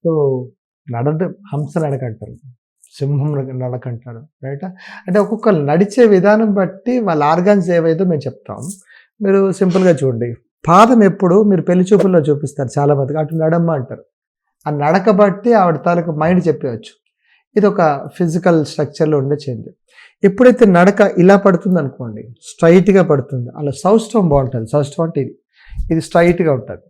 So నడడం హంస నడక అంటారు, సింహం నడక అంటారు, రైట్? అంటే ఒక్కొక్కరు నడిచే విధానం బట్టి వాళ్ళ ఆర్గాన్స్ ఏవైతే మేము చెప్తాం. మీరు సింపుల్గా చూడండి, పాదం ఎప్పుడు మీరు పెళ్లి చూపుల్లో చూపిస్తారు చాలామందికి, అటు నడమ్మ అంటారు. ఆ నడక బట్టి ఆవిడ తాలూకు మైండ్ చెప్పవచ్చు. ఇది ఒక ఫిజికల్ స్ట్రక్చర్లో ఉండే చేంజ్. ఎప్పుడైతే నడక ఇలా పడుతుంది అనుకోండి, స్ట్రైట్గా పడుతుంది, అలా సౌష్ఠవం బాగుంటుంది. సౌష్ఠవం అంటే ఇది స్ట్రైట్గా ఉంటుంది.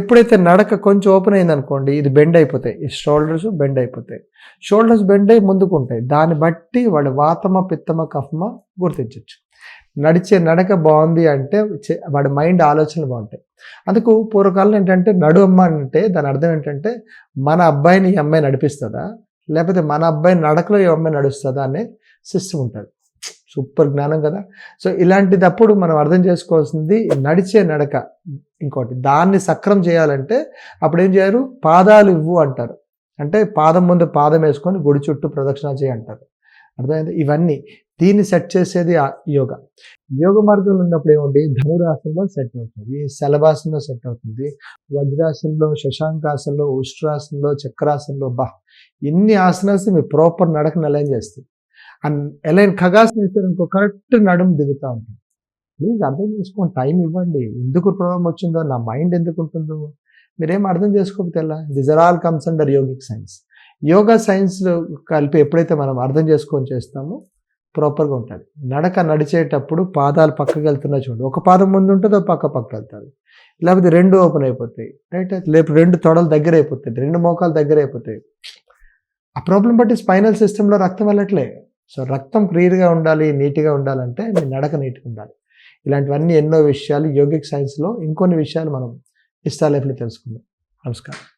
ఎప్పుడైతే నడక కొంచెం ఓపెన్ అయింది అనుకోండి, ఇది బెండ్ అయిపోతాయి, ఈ షోల్డర్స్ బెండ్ అయిపోతాయి. షోల్డర్స్ బెండ్ అయి ముందుకు ఉంటాయి. దాన్ని బట్టి వాడు వాతమ పిత్తమ కఫమ గుర్తించవచ్చు. నడిచే నడక బాగుంది అంటే వాడి మైండ్ ఆలోచనలు బాగుంటాయి. అందుకు పూర్వకాలం ఏంటంటే నడు అమ్మ అంటే దాని అర్థం ఏంటంటే మన అబ్బాయిని ఈ అమ్మాయి నడిపిస్తుందా, లేకపోతే మన అబ్బాయి నడకలో ఈ అమ్మాయి నడుస్తుందా అనే సిస్టమ్ ఉంటుంది. సూపర్ జ్ఞానం కదా. సో ఇలాంటిదప్పుడు మనం అర్థం చేసుకోవాల్సింది నడిచే నడక. ఇంకోటి దాన్ని సక్రం చేయాలంటే అప్పుడు ఏం చేయరు, పాదాలు ఇవ్వు అంటారు. అంటే పాదం ముందు పాదం వేసుకొని గుడి చుట్టూ ప్రదక్షిణ చేయి అంటారు. అర్థమైంది? ఇవన్నీ దీన్ని సెట్ చేసేది యోగా. యోగ మార్గంలో ఉన్నప్పుడు ఏముంది, ధనురాసనంలో సెట్ అవుతుంది, శలభాసనంలో సెట్ అవుతుంది, వజ్రాసనంలో, శశాంకాసనంలో, ఉష్ట్రాసనంలో, చక్రాసనంలో, ఇన్ని ఆసనాస్ మీ ప్రాపర్ నడకను అలైన్ చేస్తుంది. అండ్ అలైన్ ఖగాసనం వేస్తారు ఇంకో కరెక్ట్ నడుము దిగుతూ ఉంటుంది. ప్లీజ్ అర్థం చేసుకోండి, టైం ఇవ్వండి. ఎందుకు ప్రాబ్లం వచ్చిందో, నా మైండ్ ఎందుకు ఉంటుందో మీరేం అర్థం చేసుకోకపోతే ఎలా? This are all comes under yogic science. Yoga science కలిపి ఎప్పుడైతే మనం అర్థం చేసుకొని చేస్తామో ప్రాపర్గా ఉంటుంది. నడక నడిచేటప్పుడు పాదాలు పక్కకి వెళ్తున్నా చూడండి, ఒక పాదం ముందు ఉంటుందో పక్కకు వెళ్తారు, లేకపోతే రెండు ఓపెన్ అయిపోతాయి, రైట్? లేకపోతే రెండు తొడలు దగ్గర అయిపోతాయి, రెండు మోకాలు దగ్గర అయిపోతాయి. ఆ ప్రాబ్లం బట్టి స్పైనల్ సిస్టంలో రక్తం వెళ్ళట్లే. సో రక్తం క్లియర్గా ఉండాలి, నీట్గా ఉండాలంటే మీ నడక నీట్గా ఉండాలి. ఇలాంటివన్నీ ఎన్నో విషయాలు యోగిక్ సైన్స్లో, ఇంకొన్ని విషయాలు మనం ఇన్స్టా లైఫ్లో తెలుసుకుందాం. నమస్కారం.